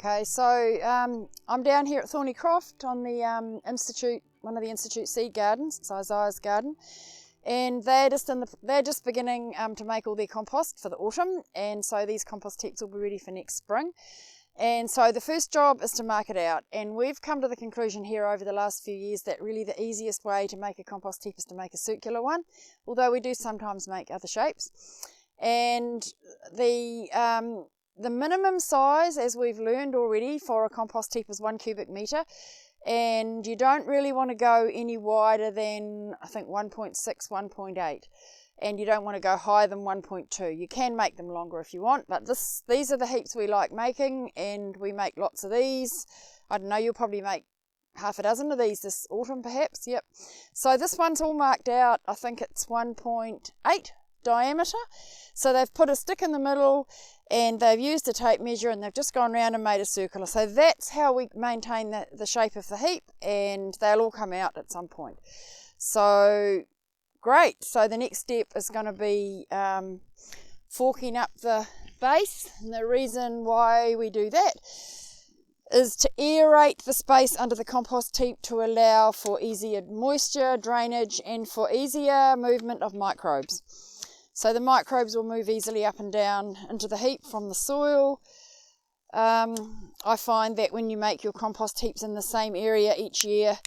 Okay, so I'm down here at Thornycroft on the Institute, one of the Institute seed gardens, it's Isaiah's garden, and they're just beginning to make all their compost for the autumn, and so these compost heaps will be ready for next spring. And so the first job is to mark it out, and we've come to the conclusion here over the last few years that really the easiest way to make a compost heap is to make a circular one, although we do sometimes make other shapes. And the minimum size, as we've learned already, for a compost heap is 1 cubic metre, and you don't really want to go any wider than, I think, 1.6, 1.8. And you don't want to go higher than 1.2. You can make them longer if you want, but these are the heaps we like making, and we make lots of these. I don't know, you'll probably make half a dozen of these this autumn perhaps, yep. So this one's all marked out, I think it's 1.8 diameter. So they've put a stick in the middle and they've used a tape measure and they've just gone around and made a circular. So that's how we maintain the shape of the heap, and they'll all come out at some point. So great, so the next step is going to be forking up the base, and the reason why we do that is to aerate the space under the compost heap to allow for easier moisture drainage and for easier movement of microbes. So the microbes will move easily up and down into the heap from the soil. I find that when you make your compost heaps in the same area each year,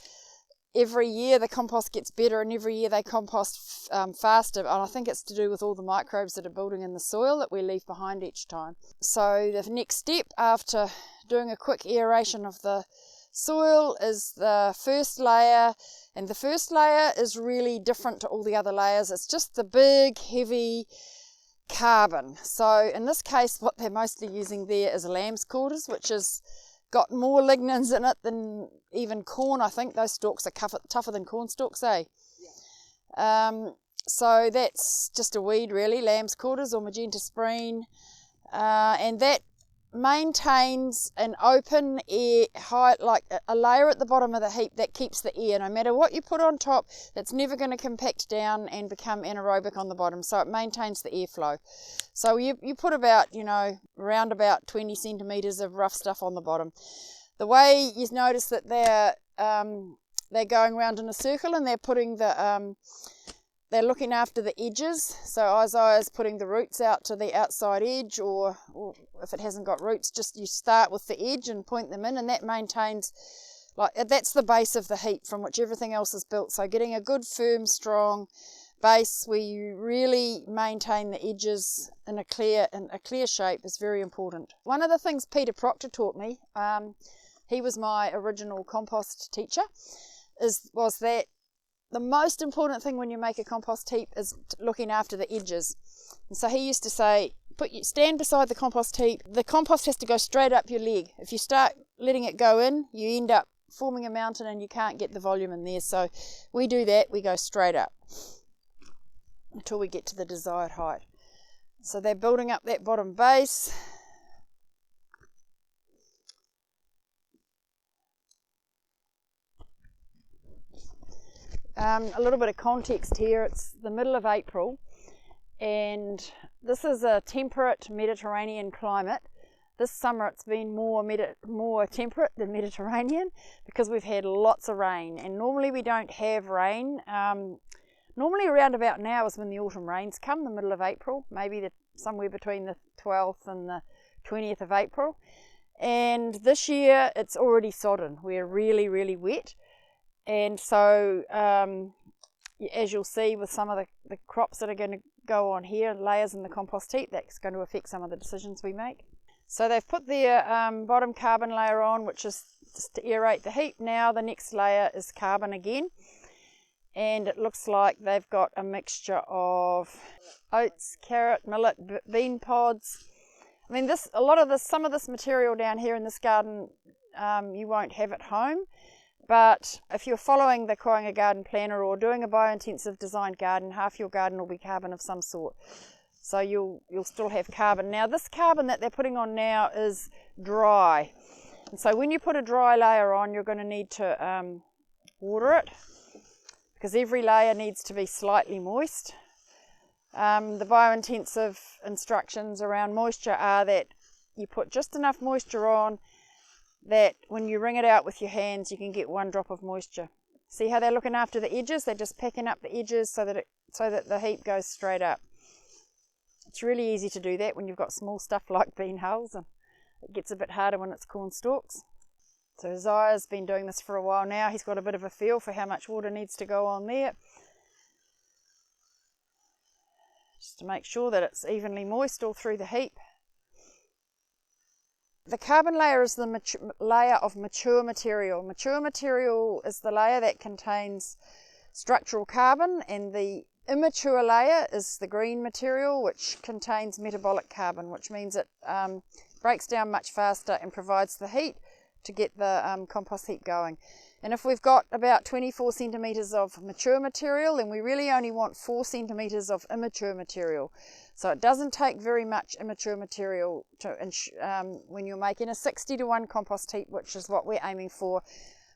every year the compost gets better, and every year they compost faster, and I think it's to do with all the microbes that are building in the soil that we leave behind each time. So the next step after doing a quick aeration of the soil is the first layer, and the first layer is really different to all the other layers. It's just the big heavy carbon. So in this case what they're mostly using there is lamb's quarters, which is got more lignins in it than even corn. I think those stalks are tougher than corn stalks, eh? Yeah. So that's just a weed really, lamb's quarters or magenta spreen, and that maintains an open air height, like a layer at the bottom of the heap that keeps the air. No matter what you put on top, that's never going to compact down and become anaerobic on the bottom, so it maintains the airflow. So you put about, around about 20 centimetres of rough stuff on the bottom. The way you notice that they're going around in a circle, and they're putting they're looking after the edges. So Isaiah's putting the roots out to the outside edge, or if it hasn't got roots, just you start with the edge and point them in, and that maintains, that's the base of the heap from which everything else is built. So getting a good, firm, strong base where you really maintain the edges in a clear shape is very important. One of the things Peter Proctor taught me, he was my original compost teacher, was that the most important thing when you make a compost heap is looking after the edges. And so he used to say, stand beside the compost heap. The compost has to go straight up your leg. If you start letting it go in, you end up forming a mountain and you can't get the volume in there. So we do that, we go straight up until we get to the desired height. So they're building up that bottom base. A little bit of context here, it's the middle of April, and this is a temperate Mediterranean climate. This summer it's been more temperate than Mediterranean because we've had lots of rain, and normally we don't have rain. Normally around about now is when the autumn rains come, the middle of April, maybe somewhere between the 12th and the 20th of April. And this year it's already sodden, we're really, really wet. And so, as you'll see with some of the crops that are going to go on here, layers in the compost heap, that's going to affect some of the decisions we make. So they've put their bottom carbon layer on, which is just to aerate the heap. Now the next layer is carbon again, and it looks like they've got a mixture of oats, carrot, millet, bean pods. I mean, some of this material down here in this garden you won't have at home. But if you're following the Koanga garden planner or doing a biointensive designed garden, half your garden will be carbon of some sort. So you'll still have carbon. Now this carbon that they're putting on now is dry. And so when you put a dry layer on, you're going to need to water it, because every layer needs to be slightly moist. The biointensive instructions around moisture are that you put just enough moisture on that when you wring it out with your hands, you can get 1 drop of moisture. See how they're looking after the edges? They're just packing up the edges so that the heap goes straight up. It's really easy to do that when you've got small stuff like bean hulls, and it gets a bit harder when it's corn stalks. So Isaiah's been doing this for a while now. He's got a bit of a feel for how much water needs to go on there, just to make sure that it's evenly moist all through the heap. The carbon layer is the layer of mature material. Mature material is the layer that contains structural carbon, and the immature layer is the green material, which contains metabolic carbon, which means it breaks down much faster and provides the heat to get the compost heap going. And if we've got about 24 centimetres of mature material, then we really only want 4 centimetres of immature material. So it doesn't take very much immature material to when you're making a 60:1 compost heap, which is what we're aiming for.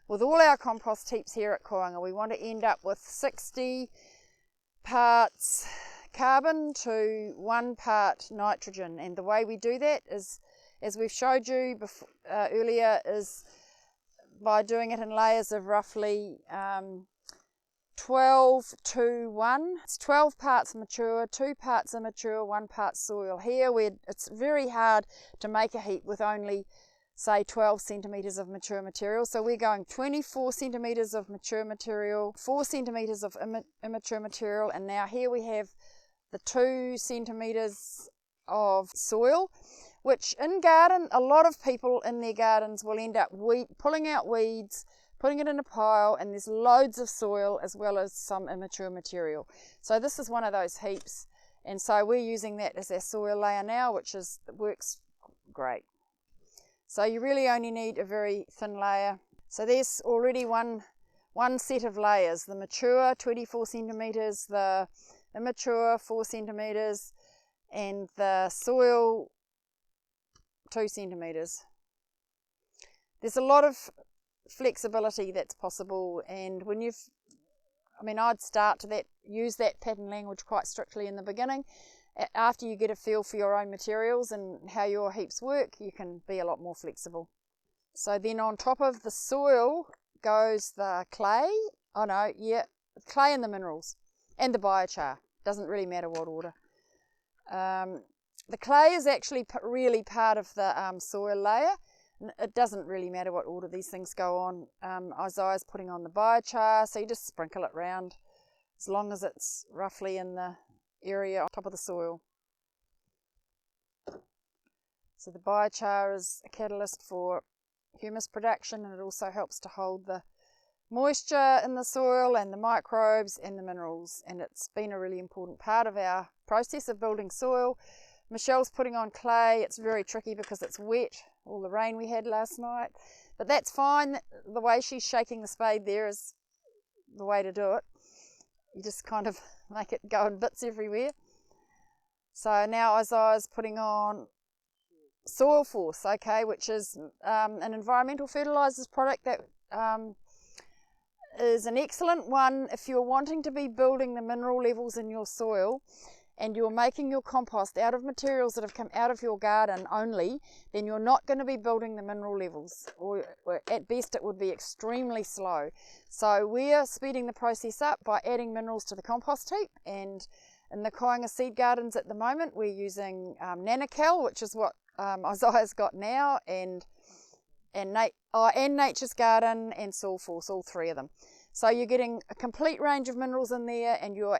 With all our compost heaps here at Koanga, we want to end up with 60 parts carbon to 1 part nitrogen. And the way we do that is, as we've showed you before, earlier, is by doing it in layers of roughly 12 to 1. It's 12 parts mature, 2 parts immature, 1 part soil. Here it's very hard to make a heap with only, say, 12 centimetres of mature material. So we're going 24 centimetres of mature material, 4 centimetres of immature material, and now here we have the 2 centimetres of soil, which in garden, a lot of people in their gardens will end up pulling out weeds, putting it in a pile, and there's loads of soil as well as some immature material. So this is one of those heaps, and so we're using that as our soil layer now, which works great. So you really only need a very thin layer. So there's already one set of layers: the mature 24 centimetres, the immature 4 centimetres, and the soil 2 centimetres. There's a lot of flexibility that's possible, and when I'd start to use that pattern language quite strictly in the beginning. After you get a feel for your own materials and how your heaps work, you can be a lot more flexible. So then on top of the soil goes the clay, clay and the minerals, and the biochar. Doesn't really matter what order. The clay is actually really part of the soil layer. It doesn't really matter what order these things go on. Isaiah's putting on the biochar, so you just sprinkle it round as long as it's roughly in the area on top of the soil. So the biochar is a catalyst for humus production, and it also helps to hold the moisture in the soil and the microbes and the minerals, and it's been a really important part of our process of building soil. Michelle's putting on clay. It's very tricky because it's wet, all the rain we had last night, but that's fine. The way she's shaking the spade there is the way to do it. You just kind of make it go in bits everywhere. So now Isaiah's putting on Soil Force, which is an environmental fertilisers product that is an excellent one if you're wanting to be building the mineral levels in your soil, and you're making your compost out of materials that have come out of your garden only, then you're not going to be building the mineral levels, or at best it would be extremely slow. So we're speeding the process up by adding minerals to the compost heap, and in the Koanga seed gardens at the moment we're using Nanocal, which is what Isaiah's got now, and Nature's Garden and Soil Force, all 3 of them. So you're getting a complete range of minerals in there, and you're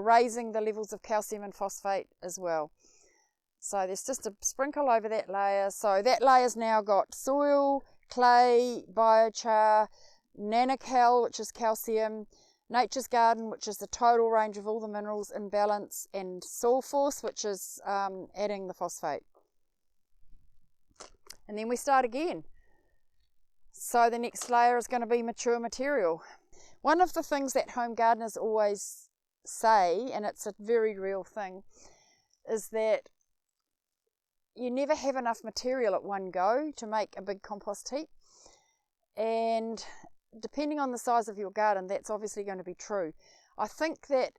raising the levels of calcium and phosphate as well. So there's just a sprinkle over that layer. So that layer's now got soil, clay, biochar, Nanocal, which is calcium, Nature's Garden, which is the total range of all the minerals in balance, and Soil Force, which is adding the phosphate. And then we start again. So the next layer is going to be mature material. One of the things that home gardeners always say, and it's a very real thing, is that you never have enough material at one go to make a big compost heap, and depending on the size of your garden, that's obviously going to be true. I think that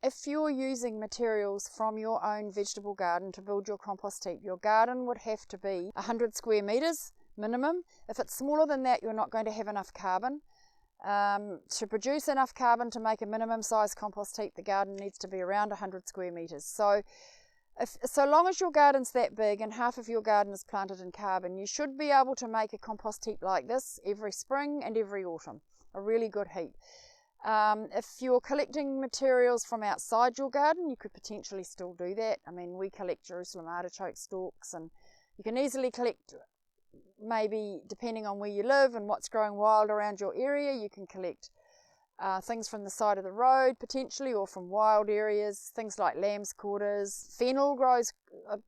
if you're using materials from your own vegetable garden to build your compost heap, your garden would have to be 100 square metres minimum. If it's smaller than that, you're not going to have enough carbon. To produce enough carbon to make a minimum size compost heap, the garden needs to be around 100 square metres. So so long as your garden's that big and half of your garden is planted in carbon, you should be able to make a compost heap like this every spring and every autumn, a really good heap. If you're collecting materials from outside your garden, you could potentially still do that. I mean, we collect Jerusalem artichoke stalks, and you can easily collect, maybe depending on where you live and what's growing wild around your area, you can collect things from the side of the road potentially, or from wild areas, things like lamb's quarters. Fennel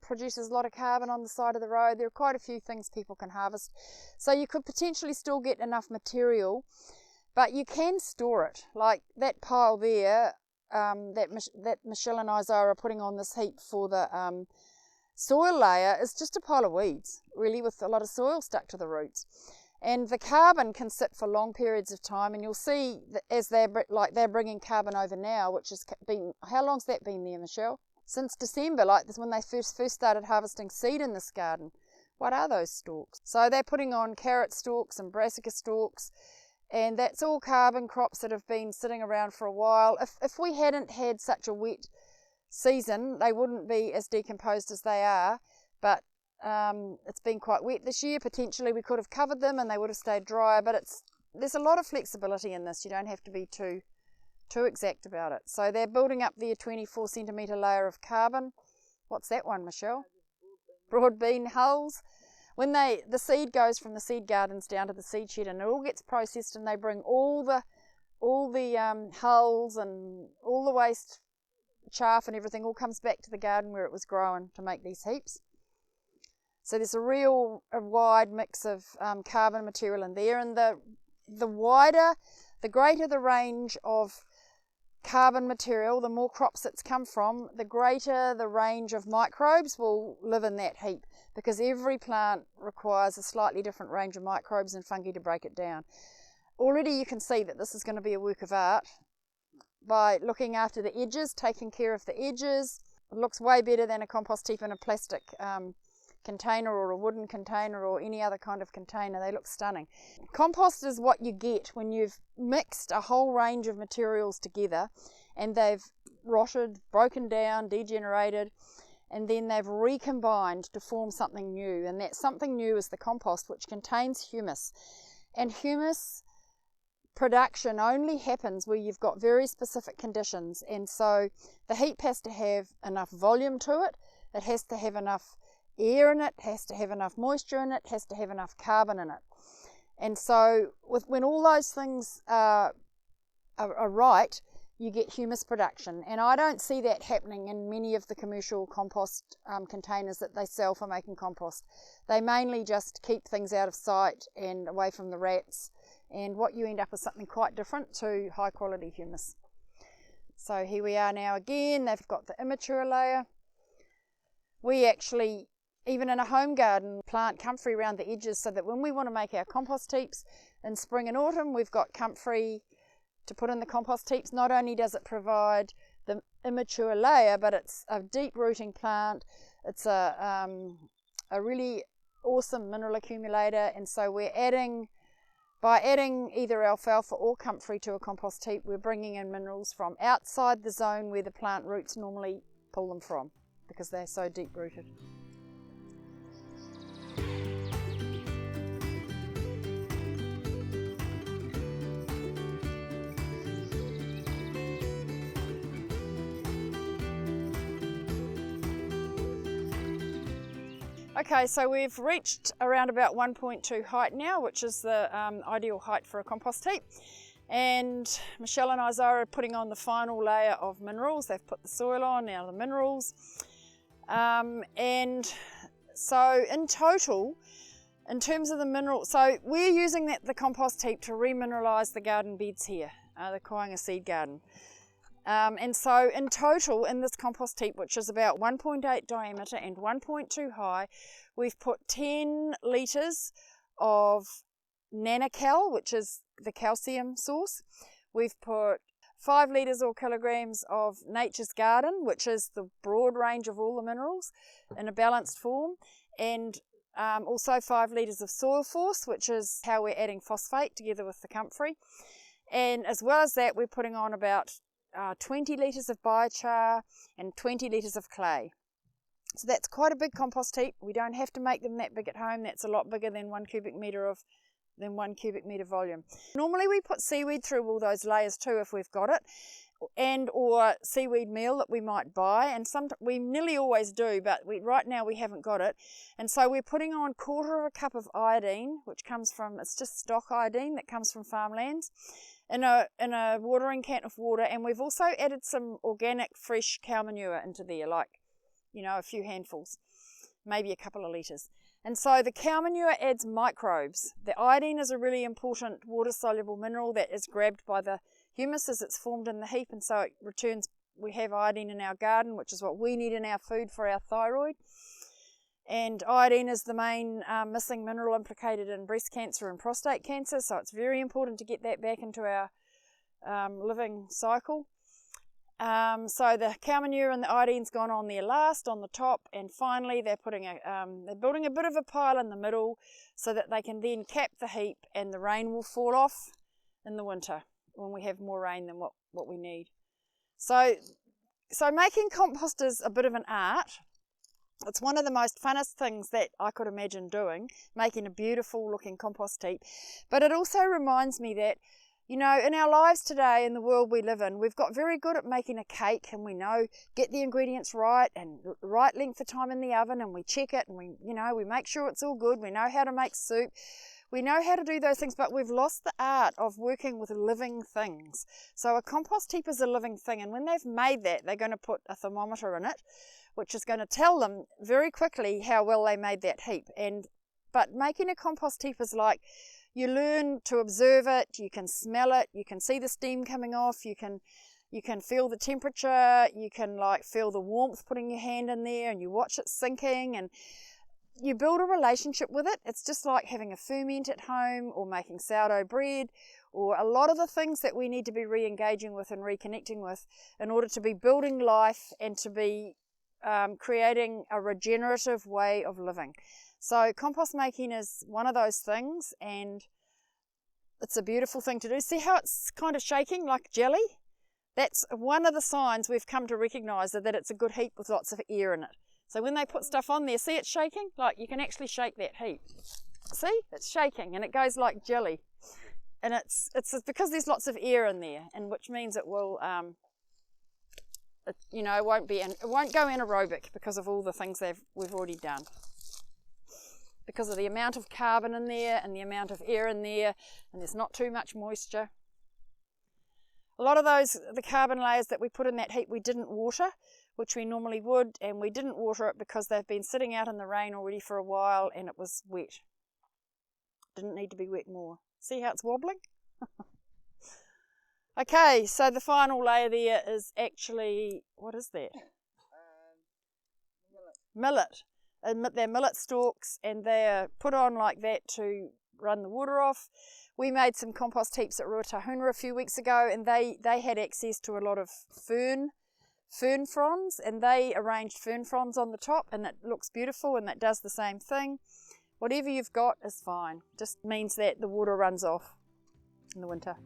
produces a lot of carbon on the side of the road. There are quite a few things people can harvest. So you could potentially still get enough material, but you can store it. Like that pile there that Michelle and Isaiah are putting on this heap for the soil layer is just a pile of weeds, really, with a lot of soil stuck to the roots. And the carbon can sit for long periods of time, and you'll see that as they're bringing carbon over now, which has been, how long's that been there, Michelle? Since December, like this, when they first started harvesting seed in this garden. What are those stalks? So they're putting on carrot stalks and brassica stalks, and that's all carbon crops that have been sitting around for a while. If we hadn't had such a wet season, they wouldn't be as decomposed as they are, but it's been quite wet this year. Potentially we could have covered them and they would have stayed drier, but there's a lot of flexibility in this. You don't have to be too exact about it. So they're building up their 24 centimetre layer of carbon. What's that one, Michelle? Broad bean hulls. When the seed goes from the seed gardens down to the seed shed, and it all gets processed, and they bring all the hulls and all the waste chaff and everything all comes back to the garden where it was grown to make these heaps. So there's a wide mix of carbon material in there, and the greater the range of carbon material, the more crops it's come from, the greater the range of microbes will live in that heap, because every plant requires a slightly different range of microbes and fungi to break it down. Already you can see that this is going to be a work of art by looking after the edges, taking care of the edges. It looks way better than a compost heap in a plastic container or a wooden container or any other kind of container. They look stunning. Compost is what you get when you've mixed a whole range of materials together and they've rotted, broken down, degenerated, and then they've recombined to form something new, and that something new is the compost, which contains humus. And humus production only happens where you've got very specific conditions, and so the heap has to have enough volume to it, it has to have enough air in it, has to have enough moisture in it, has to have enough carbon in it. And so when all those things are right, you get humus production. And I don't see that happening in many of the commercial compost containers that they sell for making compost. They mainly just keep things out of sight and away from the rats, and what you end up is something quite different to high quality humus. So here we are now again. They've got the immature layer. We actually, even in a home garden, plant comfrey around the edges so that when we want to make our compost heaps in spring and autumn, we've got comfrey to put in the compost heaps. Not only does it provide the immature layer, but it's a deep rooting plant. It's a really awesome mineral accumulator, and so by adding either alfalfa or comfrey to a compost heap, we're bringing in minerals from outside the zone where the plant roots normally pull them from, because they're so deep rooted. Okay, so we've reached around about 1.2 height now, which is the ideal height for a compost heap. And Michelle and Isaiah are putting on the final layer of minerals. They've put the soil on, now the minerals. And so in total, in terms of the mineral, so we're using the compost heap to remineralise the garden beds here, the Koanga seed garden. And so in total in this compost heap, which is about 1.8 diameter and 1.2 high, we've put 10 litres of nanocal, which is the calcium source. We've put 5 litres or kilograms of Nature's Garden, which is the broad range of all the minerals in a balanced form, and Also 5 litres of soil force, which is how we're adding phosphate together with the comfrey. And as well as that, we're putting on about 20 litres of biochar and 20 litres of clay. So that's quite a big compost heap. We don't have to make them that big at home. That's a lot bigger than 1 cubic metre volume. Normally we put seaweed through all those layers too if we've got it, or seaweed meal that we might buy, and we nearly always do, but right now we haven't got it. And so we're putting on 1/4 cup of iodine, which comes from, it's just stock iodine that comes from farmlands, in a watering can of water. And we've also added some organic fresh cow manure into there, like, you know, a few handfuls, maybe a couple of litres. And so the cow manure adds microbes. The iodine is a really important water-soluble mineral that is grabbed by the humus as it's formed in the heap, and so it returns, we have iodine in our garden, which is what we need in our food for our thyroid. And iodine is the main missing mineral implicated in breast cancer and prostate cancer, so it's very important to get that back into our living cycle. So the cow manure and the iodine's gone on there last, on the top, and finally they're building a bit of a pile in the middle so that they can then cap the heap, and the rain will fall off in the winter when we have more rain than what we need. So making compost is a bit of an art. It's one of the most funnest things that I could imagine doing, making a beautiful looking compost heap. But it also reminds me that, you know, in our lives today, in the world we live in, we've got very good at making a cake, and we know, get the ingredients right and right length of time in the oven, and we check it, and we make sure it's all good. We know how to make soup. We know how to do those things, but we've lost the art of working with living things. So a compost heap is a living thing, and when they've made that, they're going to put a thermometer in it, which is going to tell them very quickly how well they made that heap. But making a compost heap is like, you learn to observe it, you can smell it, you can see the steam coming off, you can feel the temperature, you can like feel the warmth putting your hand in there, and you watch it sinking, and you build a relationship with it. It's just like having a ferment at home, or making sourdough bread, or a lot of the things that we need to be re-engaging with and reconnecting with in order to be building life and to be creating a regenerative way of living. So compost making is one of those things, and it's a beautiful thing to do. See how it's kind of shaking like jelly? That's one of the signs we've come to recognise, that it's a good heap with lots of air in it. So when they put stuff on there, see it's shaking? Like, you can actually shake that heap. See? It's shaking, and it goes like jelly. And it's because there's lots of air in there, and which means it will, it won't go anaerobic because of all the things we've already done. Because of the amount of carbon in there and the amount of air in there, and there's not too much moisture. A lot of the carbon layers that we put in that heap, we didn't water, which we normally would, and we didn't water it because they've been sitting out in the rain already for a while, and it was wet. Didn't need to be wet more. See how it's wobbling? Okay, so the final layer there is actually, what is that? Millet. They're millet stalks, and they're put on like that to run the water off. We made some compost heaps at Ruatahuna a few weeks ago, and they had access to a lot of fern fronds, and they arranged fern fronds on the top, and it looks beautiful, and that does the same thing. Whatever you've got is fine. Just means that the water runs off in the winter.